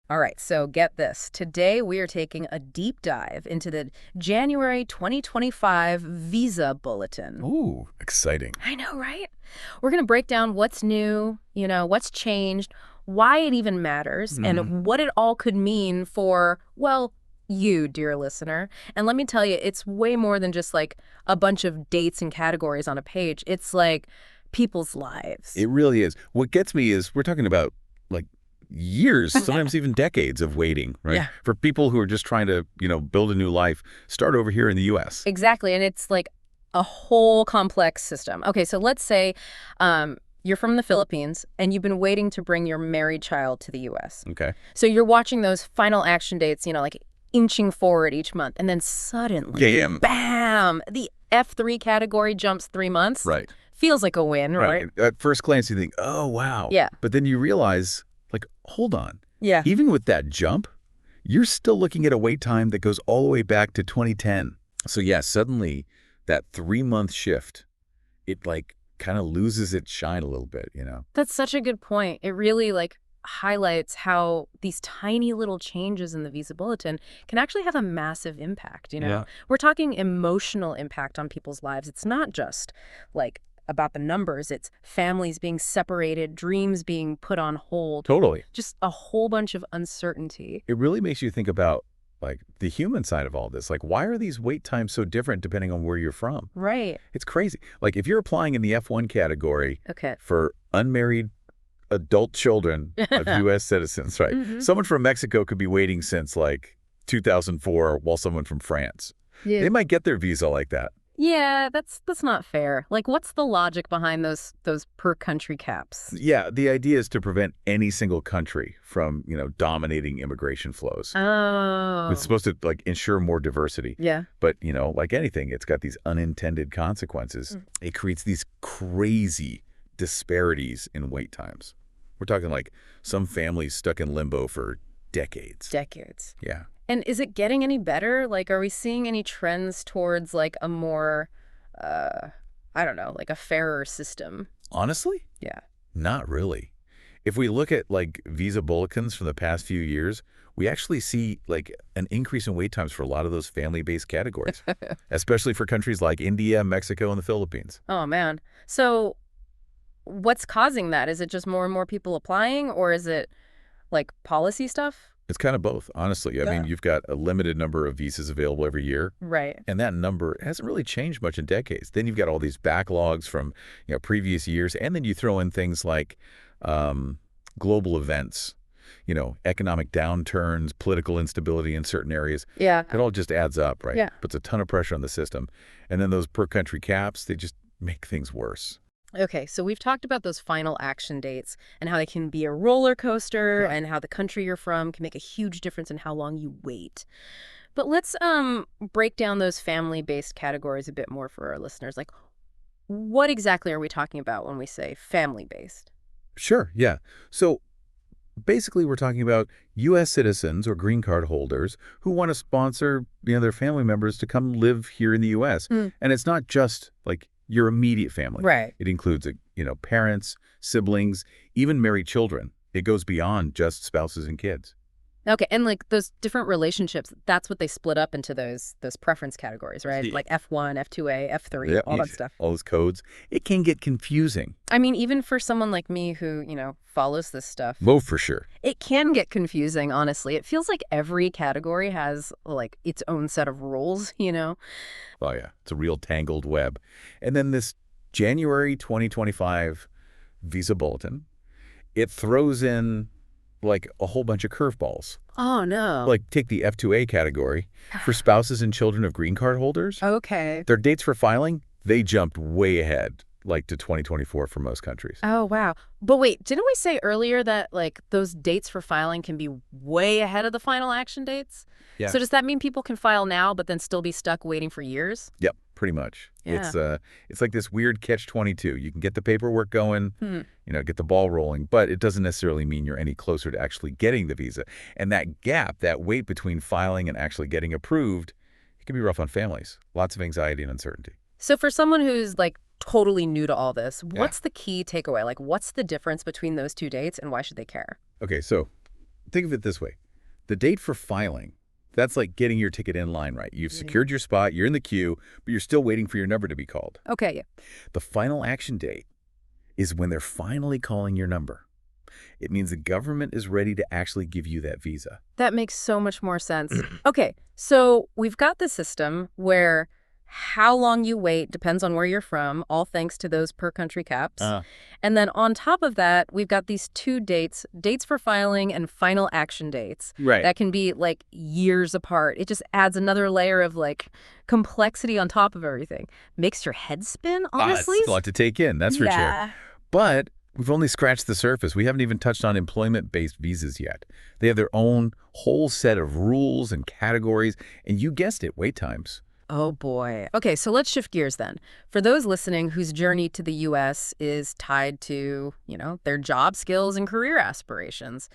All right, so get this. Today we are taking a deep dive into the January 2025 Visa Bulletin. Ooh, exciting. I know, right? We're going to break down what's new, what's changed, why it even matters, Hmm. and what it all could mean for, well, you, dear listener. And let me tell you, it's way more than just like a bunch of dates and categories on a page. It's like people's lives. It really is. What gets me is we're talking about like years, sometimes even decades of waiting, right? Yeah. For people who are just trying to, build a new life, start over here in the U.S. Exactly. And it's like a whole complex system. Okay, so let's say you're from the Philippines and you've been waiting to bring your married child to the U.S. Okay. So you're watching those final action dates, like inching forward each month. And then suddenly, Damn. bam, the F3 category jumps 3 months. Right. Feels like a win, right? At first glance, you think, oh, wow. Yeah. But then you realize, like, hold on. Yeah. Even with that jump, you're still looking at a wait time that goes all the way back to 2010. So, yeah, suddenly that 3-month shift, it, like, kind of loses its shine a little bit, That's such a good point. It really highlights how these tiny little changes in the Visa Bulletin can actually have a massive impact, Yeah. We're talking emotional impact on people's lives. It's not just about the numbers. It's families being separated, dreams being put on hold, Totally. just a whole bunch of uncertainty. It really makes you think about, like, the human side of all this. Like, why are these wait times so different depending on where you're from? Right. It's crazy. Like, if you're applying in the F1 category Okay. for unmarried adult children of U.S. citizens, right? Mhm. Someone from Mexico could be waiting since, like, 2004, while someone from France. Yeah. They might get their visa like that. Yeah, that's not fair. What's the logic behind those per country caps? Yeah, the idea is to prevent any single country from, dominating immigration flows. Oh. It's supposed to, like, ensure more diversity. Yeah. But, like anything, it's got these unintended consequences. It creates these crazy disparities in wait times. We're talking like some families stuck in limbo for decades. Decades. Yeah. And is it getting any better? Are we seeing any trends towards a more, I don't know, a fairer system? Honestly, Yeah. not really. If we look at like visa bulletins from the past few years, we actually see like an increase in wait times for a lot of those family-based categories, especially for countries like India, Mexico, and the Philippines. Oh, man. So what's causing that? Is it just more and more people applying, or is it policy stuff? It's kind of both, honestly. I mean, you've got a limited number of visas available every year. Right. And that number hasn't really changed much in decades. Then you've got all these backlogs from previous years. And then you throw in things like global events, economic downturns, political instability in certain areas. Yeah. It all just adds up, right? Yeah. Puts a ton of pressure on the system. And then those per country caps, they just make things worse. Okay, so we've talked about those final action dates and how they can be a roller coaster and how the country you're from can make a huge difference in how long you wait. But let's break down those family-based categories a bit more for our listeners. What exactly are we talking about when we say family-based? Sure, yeah. So basically, we're talking about U.S. citizens or green card holders who want to sponsor their family members to come live here in the U.S. And it's not just like your immediate family. Right. It includes, parents, siblings, even married children. It goes beyond just spouses and kids. Okay, and those different relationships, that's what they split up into those preference categories, right? Like F1, F2A, F3, Yeah, all that stuff. All those codes. It can get confusing. I mean, even for someone like me who, follows this stuff. Oh, for sure. It can get confusing, honestly. It feels like every category has, its own set of rules, Oh, yeah. It's a real tangled web. And then this January 2025 Visa Bulletin, it throws in a whole bunch of curveballs. Oh, no. Take the F2A category. For spouses and children of green card holders, Okay. their dates for filing, they jumped way ahead, to 2024 for most countries. Oh, wow. But wait, didn't we say earlier that, those dates for filing can be way ahead of the final action dates? Yeah. So does that mean people can file now but then still be stuck waiting for years? Yep, pretty much. Yeah. It's like this weird catch-22. You can get the paperwork going, get the ball rolling, but it doesn't necessarily mean you're any closer to actually getting the visa. And that gap, that wait between filing and actually getting approved, it can be rough on families. Lots of anxiety and uncertainty. So for someone who's totally new to all this, what's the key takeaway? What's the difference between those two dates and why should they care? Okay, so Think of it this way. The date for filing, that's like getting your ticket in line, right? You've Yeah. secured your spot, you're in the queue, but you're still waiting for your number to be called. Okay, yeah. The final action date is when they're finally calling your number. It means the government is ready to actually give you that visa. That makes so much more sense. Okay, so we've got the system where how long you wait depends on where you're from, all thanks to those per country caps. And then on top of that, we've got these two dates for filing and final action dates. Right. That can be like years apart. It just adds another layer of like complexity on top of everything. Makes your head spin, honestly. It's a lot to take in, that's for sure. Yeah. But we've only scratched the surface. We haven't even touched on employment-based visas yet. They have their own whole set of rules and categories, and you guessed it, wait times. Oh boy. Okay, so let's shift gears then. For those listening whose journey to the U.S. is tied to, their job skills and career aspirations,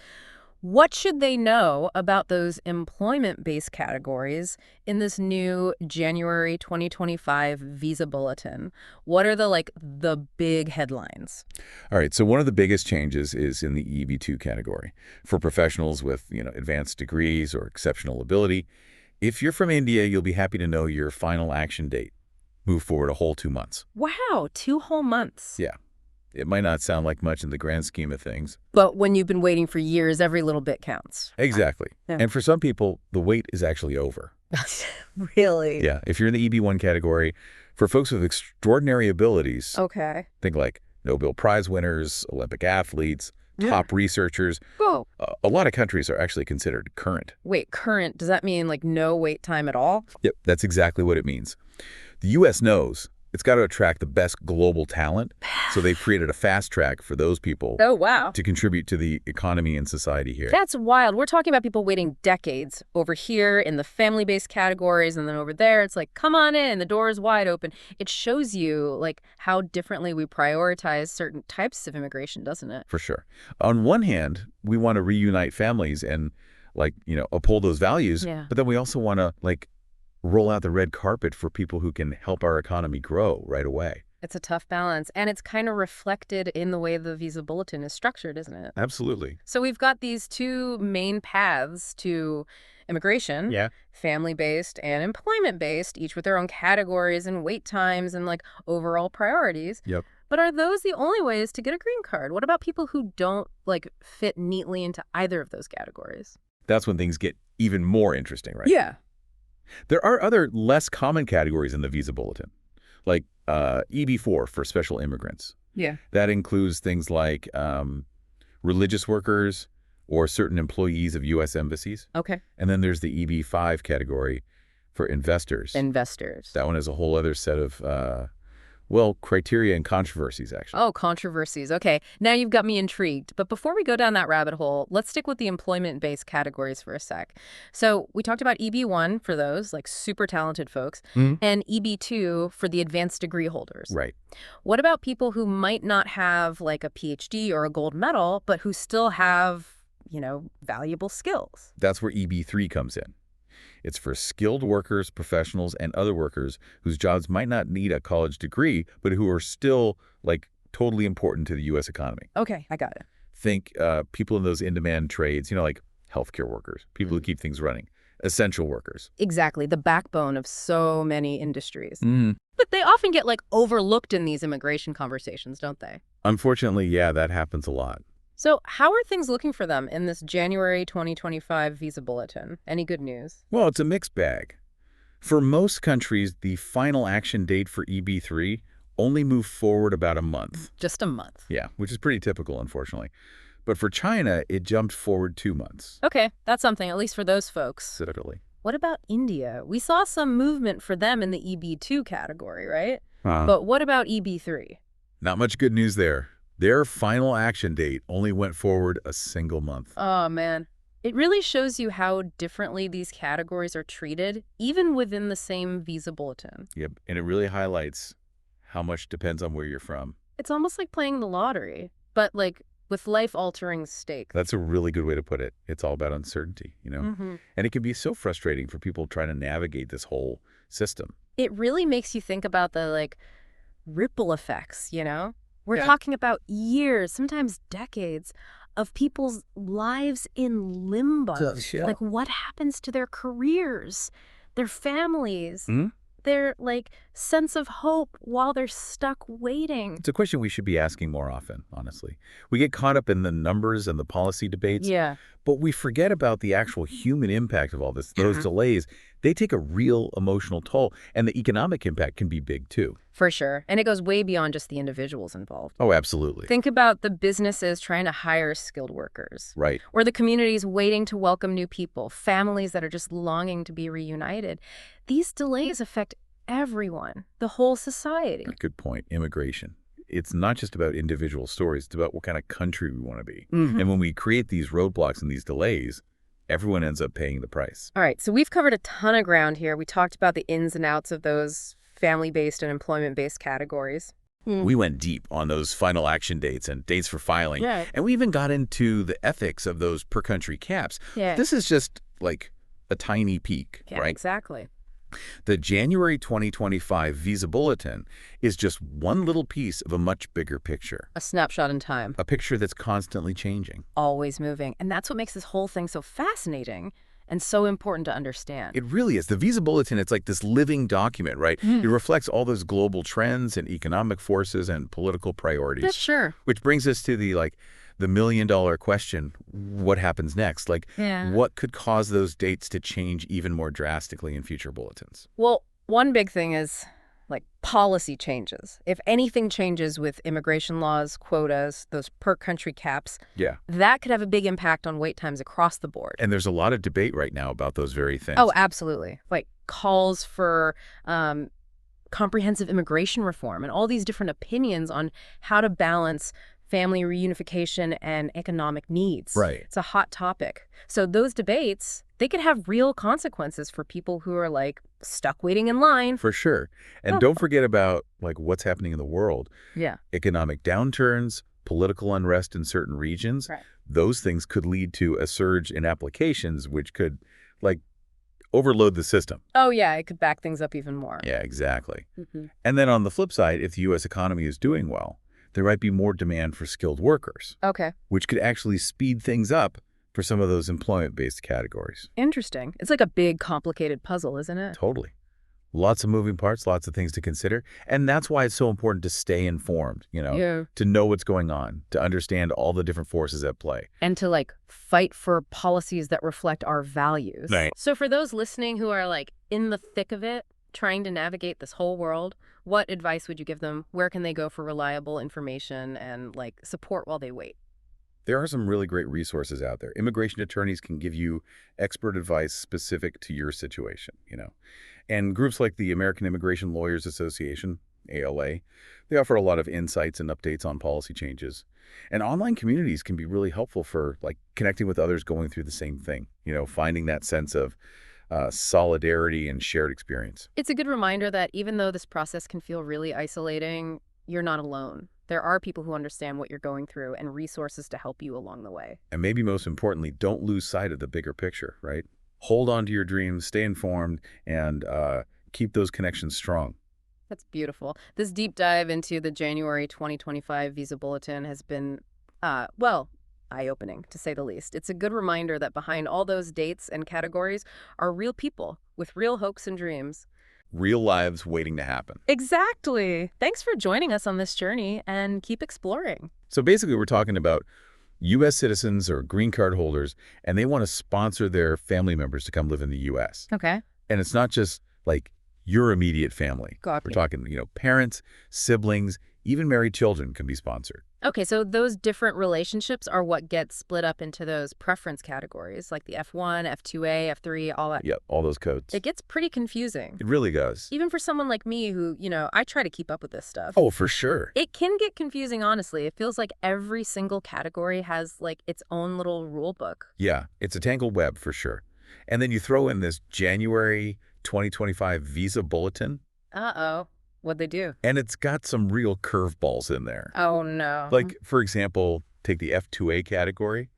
what should they know about those employment-based categories in this new January 2025 visa bulletin? What are the big headlines? All right, so one of the biggest changes is in the EB2 category. For professionals with, advanced degrees or exceptional ability, if you're from India, you'll be happy to know your final action date moved forward a whole 2 months. Wow, 2 whole months. Yeah. It might not sound like much in the grand scheme of things. But when you've been waiting for years, every little bit counts. Exactly. Yeah. And for some people, the wait is actually over. Really? Yeah. If you're in the EB1 category, for folks with extraordinary abilities, Okay. think like Nobel Prize winners, Olympic athletes, top researchers, Whoa. a lot of countries are actually considered current. Wait, current, does that mean no wait time at all? Yep, that's exactly what it means. The U.S. knows it's got to attract the best global talent, so they've created a fast track for those people Oh, wow. to contribute to the economy and society here. That's wild. We're talking about people waiting decades over here in the family-based categories, and then over there, it's like, come on in, the door is wide open. It shows you, how differently we prioritize certain types of immigration, doesn't it? For sure. On one hand, we want to reunite families and, uphold those values, Yeah. but then we also want to, roll out the red carpet for people who can help our economy grow right away. It's a tough balance, and it's kind of reflected in the way the visa bulletin is structured, isn't it? Absolutely. So we've got these two main paths to immigration, Yeah. family-based and employment-based, each with their own categories and wait times and overall priorities. Yep. But are those the only ways to get a green card? What about people who don't fit neatly into either of those categories? That's when things get even more interesting, right? Yeah. There are other less common categories in the visa bulletin, like EB4 for special immigrants. Yeah. That includes things like religious workers or certain employees of U.S. embassies. Okay. And then there's the EB5 category for investors. Investors. That one has a whole other set of, criteria and controversies, actually. Oh, controversies. Okay. Now you've got me intrigued. But before we go down that rabbit hole, let's stick with the employment-based categories for a sec. So we talked about EB1 for those, super talented folks, and EB2 for the advanced degree holders. Right. What about people who might not have a PhD or a gold medal, but who still have, valuable skills? That's where EB3 comes in. It's for skilled workers, professionals, and other workers whose jobs might not need a college degree, but who are still, totally important to the U.S. economy. Okay, I got it. Think people in those in-demand trades, like healthcare workers, people who keep things running, essential workers. Exactly, the backbone of so many industries. But they often get, overlooked in these immigration conversations, don't they? Unfortunately, yeah, that happens a lot. So how are things looking for them in this January 2025 visa bulletin? Any good news? Well, it's a mixed bag. For most countries, the final action date for EB3 only moved forward about a month. Just a month. Yeah, which is pretty typical, unfortunately. But for China, it jumped forward 2 months. Okay, that's something, at least for those folks. Literally. What about India? We saw some movement for them in the EB2 category, right? But what about EB3? Not much good news there. Their final action date only went forward a single month. Oh, man. It really shows you how differently these categories are treated, even within the same visa bulletin. Yep, and it really highlights how much depends on where you're from. It's almost like playing the lottery, but with life-altering stakes. That's a really good way to put it. It's all about uncertainty, And it can be so frustrating for people trying to navigate this whole system. It really makes you think about the, ripple effects, We're talking about years, sometimes decades, of people's lives in limbo. Yeah. Like, what happens to their careers, their families, Hmm? their, like, sense of hope while they're stuck waiting? It's a question we should be asking more often, honestly. We get caught up in the numbers and the policy debates, Yeah. but we forget about the actual human impact of all this. Those delays, they take a real emotional toll, and the economic impact can be big, too. For sure. And it goes way beyond just the individuals involved. Oh, absolutely. Think about the businesses trying to hire skilled workers, Right. or the communities waiting to welcome new people, families that are just longing to be reunited. These delays affect everyone, the whole society. Good point. Immigration. It's not just about individual stories. It's about what kind of country we want to be. Mhm. And when we create these roadblocks and these delays, everyone ends up paying the price. All right, so we've covered a ton of ground here. We talked about the ins and outs of those family-based and employment-based categories. We went deep on those final action dates and dates for filing. Yeah. And we even got into the ethics of those per-country caps. Yeah. This is just like a tiny peek, Yeah, right? exactly. The January 2025 Visa Bulletin is just one little piece of a much bigger picture, A snapshot in time, a picture that's constantly changing. always moving. And that's what makes this whole thing so fascinating and so important to understand. It really is. The Visa Bulletin, it's like this living document, right? It reflects all those global trends and economic forces and political priorities. Yeah, sure. Which brings us to the million-dollar question, what happens next? Like, Yeah. what could cause those dates to change even more drastically in future bulletins? Well, one big thing is like policy changes. If anything changes with immigration laws, quotas, those per-country caps, Yeah. that could have a big impact on wait times across the board. And there's a lot of debate right now about those very things. Oh, absolutely. Like calls for comprehensive immigration reform and all these different opinions on how to balance family reunification and economic needs. Right. It's a hot topic. So those debates, they could have real consequences for people who are like stuck waiting in line. For sure. And don't forget about what's happening in the world. Yeah. Economic downturns, political unrest in certain regions. Right. Those things could lead to a surge in applications, which could overload the system. Oh, yeah, it could back things up even more. Yeah, exactly. Mm-hmm. And then on the flip side, if the U.S. economy is doing well, there might be more demand for skilled workers, Okay. which could actually speed things up for some of those employment-based categories. Interesting. It's like a big, complicated puzzle, isn't it? Totally. Lots of moving parts, lots of things to consider. And that's why it's so important to stay informed, Yeah. to know what's going on, to understand all the different forces at play. And to fight for policies that reflect our values. Right. So for those listening who are in the thick of it, trying to navigate this whole world, what advice would you give them? Where can they go for reliable information and support while they wait? There are some really great resources out there. Immigration attorneys can give you expert advice specific to your situation, And groups like the American Immigration Lawyers Association, ALA, they offer a lot of insights and updates on policy changes. And online communities can be really helpful for connecting with others going through the same thing, finding that sense of solidarity and shared experience. It's a good reminder that even though this process can feel really isolating, you're not alone. There are people who understand what you're going through and resources to help you along the way. And maybe most importantly, don't lose sight of the bigger picture, right? Hold on to your dreams, stay informed, and keep those connections strong. That's beautiful. This deep dive into the January 2025 Visa Bulletin has been, eye-opening, to say the least. It's a good reminder that behind all those dates and categories are real people with real hopes and dreams. Real lives waiting to happen. Exactly. Thanks for joining us on this journey, and keep exploring. So basically, we're talking about U.S. citizens or green card holders, and they want to sponsor their family members to come live in the U.S. Okay. And it's not just your immediate family. Got We're it. talking, parents, siblings, even married children can be sponsored. Okay, so those different relationships are what gets split up into those preference categories, like the F1, F2A, F3, all that. Yep, all those codes. It gets pretty confusing. It really does. Even for someone like me who, I try to keep up with this stuff. Oh, for sure. It can get confusing, honestly. It feels like every single category has its own little rule book. Yeah, it's a tangled web for sure. And then you throw in this January 2025 Visa Bulletin, Uh-oh. What'd they do? and it's got some real curveballs in there. Oh, no. For example, take the F2A category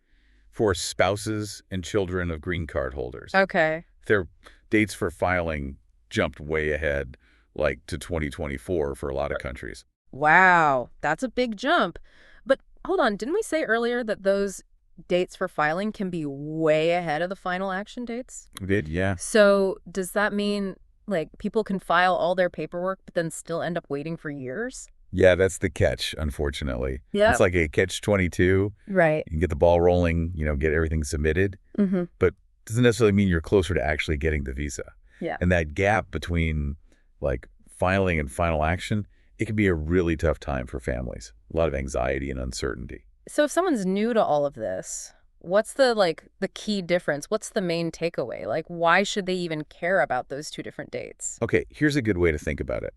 for spouses and children of green card holders. Okay. Their dates for filing jumped way ahead, to 2024 for a lot of countries. Wow. That's a big jump. But hold on, didn't we say earlier that those dates for filing can be way ahead of the final action dates? We did, yeah. So does that mean, like, people can file all their paperwork but then still end up waiting for years? Yeah, that's the catch, unfortunately. Yeah. It's like a catch-22. Right. You can get the ball rolling, get everything submitted, Mm-hmm. but doesn't necessarily mean you're closer to actually getting the visa. Yeah. And that gap between, like, filing and final action, it can be a really tough time for families. A lot of anxiety and uncertainty. So if someone's new to all of this, what's the key difference? What's the main takeaway? Like, why should they even care about those two different dates? Okay, here's a good way to think about it.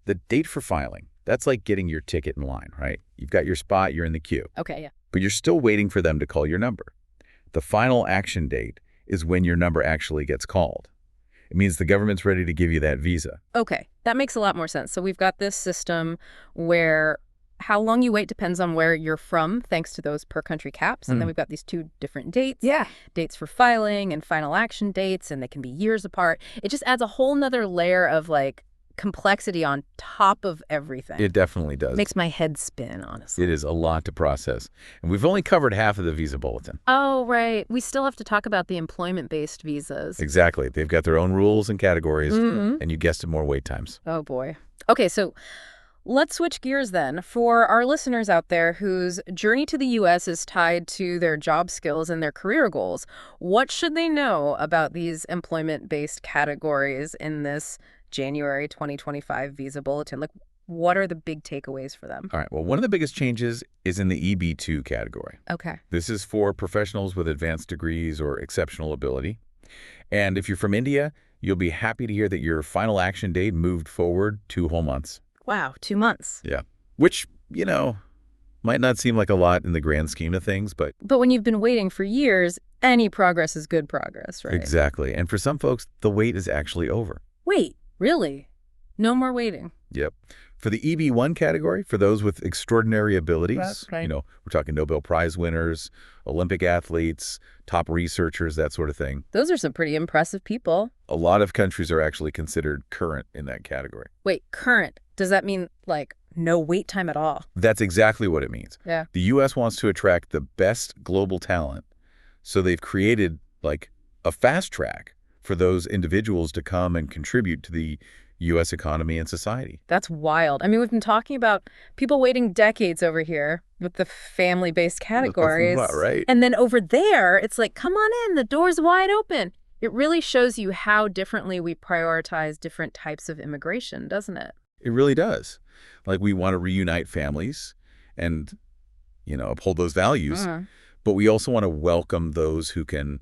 The date for filing, that's like getting your ticket in line, right? You've got your spot, you're in the queue, Okay, yeah. but you're still waiting for them to call your number. The final action date is when your number actually gets called. It means the government's ready to give you that visa. Okay, that makes a lot more sense. So we've got this system where how long you wait depends on where you're from, thanks to those per country caps. And then we've got these two different dates. Yeah. Dates for filing and final action dates, and they can be years apart. It just adds a whole nother layer of complexity on top of everything. It definitely does. Makes my head spin, honestly. It is a lot to process. And we've only covered half of the visa bulletin. Oh, right. We still have to talk about the employment-based visas. Exactly. They've got their own rules and categories, Mm-hmm. and you guessed it, more wait times. Oh, boy. Okay, so let's switch gears then. For our listeners out there whose journey to the U.S. is tied to their job skills and their career goals, what should they know about these employment-based categories in this January 2025 visa bulletin? Like, what are the big takeaways for them? All right. Well, one of the biggest changes is in the EB2 category. Okay. This is for professionals with advanced degrees or exceptional ability. And if you're from India, you'll be happy to hear that your final action date moved forward 2 whole months. Wow, 2 months. Yeah. Which, might not seem like a lot in the grand scheme of things, but But when you've been waiting for years, any progress is good progress, right? exactly. And for some folks, the wait is actually over. Wait, really? No more waiting? Yep. For the EB1 category, for those with extraordinary abilities, That's right. we're talking Nobel Prize winners, Olympic athletes, top researchers, that sort of thing. Those are some pretty impressive people. A lot of countries are actually considered current in that category. Wait, current. Does that mean, no wait time at all? That's exactly what it means. Yeah. The U.S. wants to attract the best global talent, so they've created, a fast track for those individuals to come and contribute to the U.S. economy and society. That's wild. I mean, we've been talking about people waiting decades over here with the family-based categories. That's right. And then over there, it's like, come on in, the door's wide open. It really shows you how differently we prioritize different types of immigration, doesn't it? It really does. We want to reunite families and, uphold those values. But we also want to welcome those who can,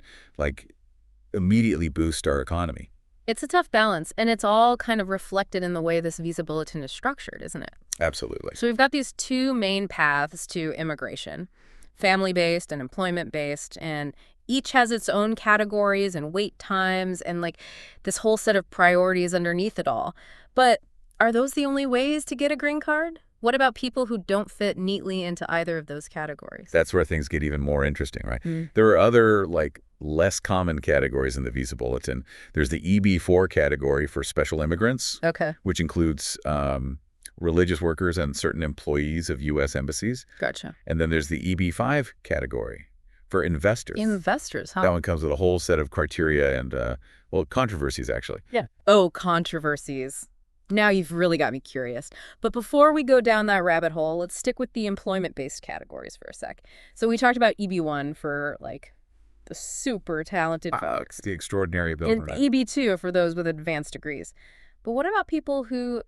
immediately boost our economy. It's a tough balance, and it's all kind of reflected in the way this visa bulletin is structured, isn't it? Absolutely. So we've got these two main paths to immigration, family-based and employment-based, and each has its own categories and wait times and this whole set of priorities underneath it all. But are those the only ways to get a green card? What about people who don't fit neatly into either of those categories? That's where things get even more interesting, right? There are other, less common categories in the visa bulletin. There's the EB4 category for special immigrants, Okay, which includes religious workers and certain employees of U.S. embassies. gotcha. And then there's the EB5 category for investors. Investors, huh? That one comes with a whole set of criteria and, controversies, actually. Yeah. Oh, controversies. Now you've really got me curious. But before we go down that rabbit hole, let's stick with the employment-based categories for a sec. So we talked about EB1 for, the super talented folks. The extraordinary ability. And EB2 for those with advanced degrees. But what about people who,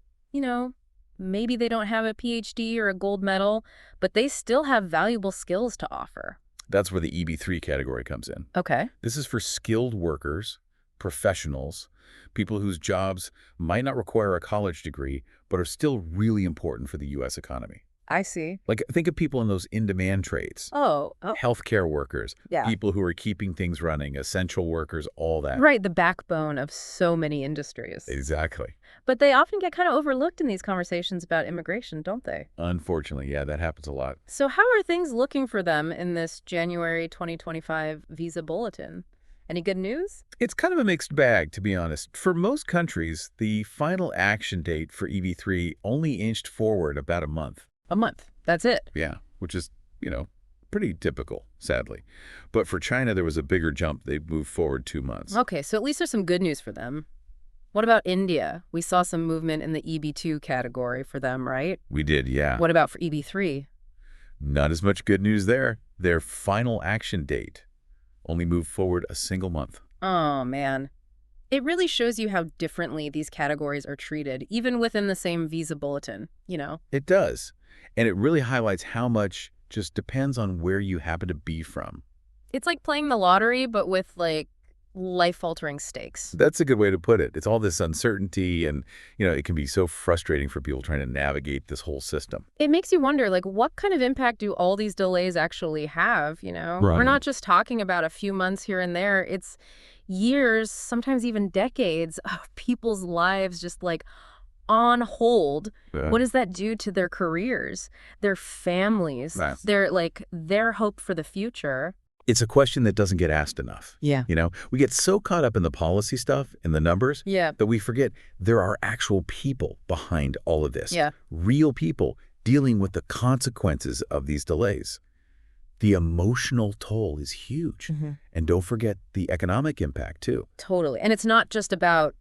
maybe they don't have a PhD or a gold medal, but they still have valuable skills to offer? That's where the EB3 category comes in. Okay. This is for skilled workers, professionals, people whose jobs might not require a college degree, but are still really important for the U.S. economy. I see. Think of people in those in-demand trades. Oh. Healthcare workers, Yeah. people who are keeping things running, essential workers, all that. Right, the backbone of so many industries. Exactly. But they often get kind of overlooked in these conversations about immigration, don't they? Unfortunately, yeah, that happens a lot. So how are things looking for them in this January 2025 visa bulletin? Any good news? It's kind of a mixed bag, to be honest. For most countries, the final action date for EB3 only inched forward about a month. A month. That's it. Yeah, which is pretty typical, sadly. But for China, there was a bigger jump. They moved forward 2 months. Okay, so at least there's some good news for them. What about India? We saw some movement in the EB2 category for them, right? We did, yeah. What about for EB3? Not as much good news there. Their final action date only moved forward a single month. Oh, man. It really shows you how differently these categories are treated, even within the same visa bulletin, It does. And it really highlights how much just depends on where you happen to be from. It's like playing the lottery, but with, like, life-altering stakes. That's a good way to put it. It's all this uncertainty, and, it can be so frustrating for people trying to navigate this whole system. It makes you wonder, like, what kind of impact do all these delays actually have, We're Right. not just talking about a few months here and there. It's years, sometimes even decades of people's lives just, like, on hold. Yeah. What does that do to their careers, their families, Right. their hope for the future? It's a question that doesn't get asked enough. Yeah. We get so caught up in the policy stuff and the numbers Yeah. that we forget there are actual people behind all of this. Yeah. Real people dealing with the consequences of these delays. The emotional toll is huge. Mm-hmm. And don't forget the economic impact, too. Totally. And it's not just about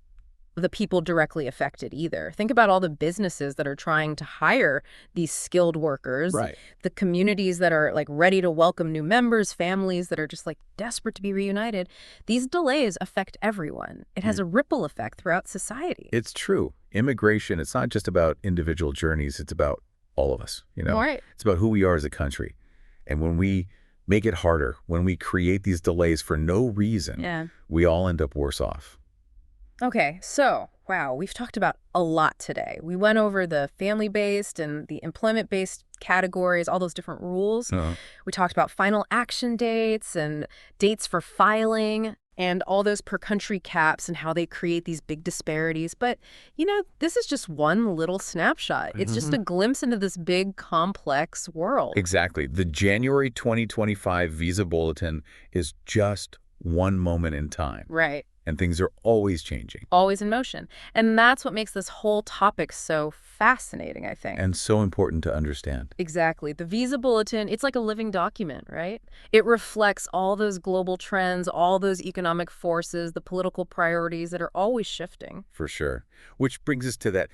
the people directly affected either. Think about all the businesses that are trying to hire these skilled workers, Right. the communities that are like ready to welcome new members, families that are just like desperate to be reunited. These delays affect everyone. It has a ripple effect throughout society. It's true. Immigration, it's not just about individual journeys. It's about all of us, Right. It's about who we are as a country. And when we make it harder, when we create these delays for no reason, Yeah. we all end up worse off. Okay, so, wow, we've talked about a lot today. We went over the family-based and the employment-based categories, all those different rules. We talked about final action dates and dates for filing and all those per-country caps and how they create these big disparities. But, this is just one little snapshot. It's just a glimpse into this big, complex world. Exactly. The January 2025 Visa Bulletin is just one moment in time. Right. And things are always changing. Always in motion. And that's what makes this whole topic so fascinating, I think. And so important to understand. Exactly. The Visa Bulletin, it's like a living document, right? It reflects all those global trends, all those economic forces, the political priorities that are always shifting. For sure. Which brings us to that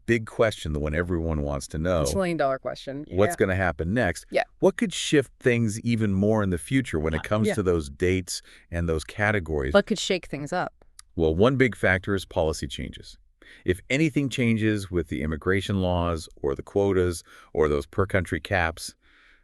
big question, the one everyone wants to know. $1 trillion question. What's going to happen next? Yeah. What could shift things even more in the future when it comes Yeah. to those dates and those categories? What could shake things up? Well, one big factor is policy changes. If anything changes with the immigration laws or the quotas or those per-country caps,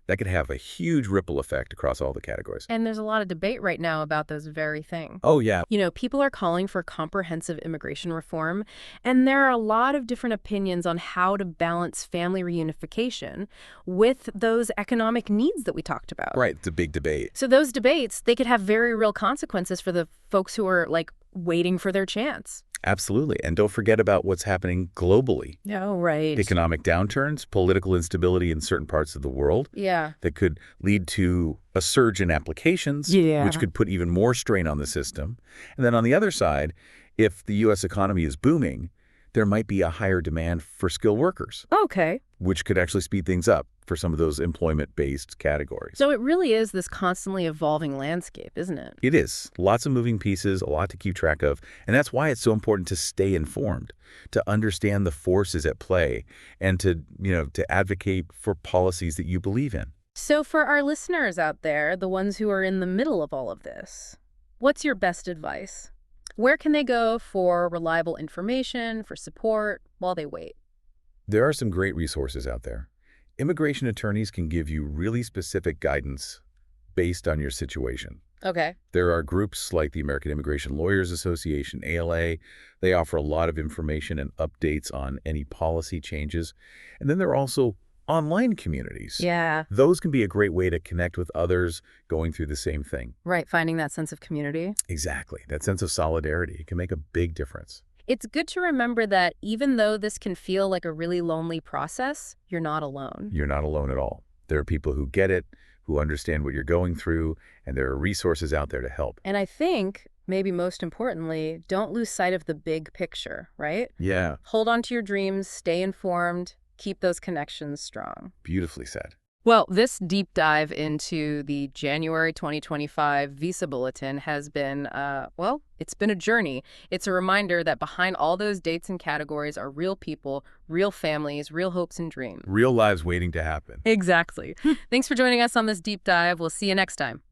that could have a huge ripple effect across all the categories. And there's a lot of debate right now about those very things. Oh, yeah. People are calling for comprehensive immigration reform, and there are a lot of different opinions on how to balance family reunification with those economic needs that we talked about. Right. It's a big debate. So those debates, they could have very real consequences for the folks who are, like, waiting for their chance. Absolutely. And don't forget about what's happening globally. Oh, right. Economic downturns, political instability in certain parts of the world Yeah. that could lead to a surge in applications, Yeah. which could put even more strain on the system. And then on the other side, if the U.S. economy is booming, there might be a higher demand for skilled workers, Okay. which could actually speed things up for some of those employment-based categories. So it really is this constantly evolving landscape, isn't it? It is. Lots of moving pieces, a lot to keep track of. And that's why it's so important to stay informed, to understand the forces at play, and to advocate for policies that you believe in. So for our listeners out there, the ones who are in the middle of all of this, what's your best advice? Where can they go for reliable information, for support, while they wait? There are some great resources out there. Immigration attorneys can give you really specific guidance based on your situation. Okay. There are groups like the American Immigration Lawyers Association, ALA. They offer a lot of information and updates on any policy changes. And then there are also online communities. Yeah. Those can be a great way to connect with others going through the same thing. Right. Finding that sense of community. Exactly. That sense of solidarity. It can make a big difference. It's good to remember that even though this can feel like a really lonely process, you're not alone. You're not alone at all. There are people who get it, who understand what you're going through, and there are resources out there to help. And I think, maybe most importantly, don't lose sight of the big picture, right? Yeah, Hold on to your dreams, stay informed, keep those connections strong. beautifully said. Well, this deep dive into the January 2025 Visa Bulletin has been, well, it's been a journey. It's a reminder that behind all those dates and categories are real people, real families, real hopes and dreams. Real lives waiting to happen. Exactly. Thanks for joining us on this deep dive. We'll see you next time.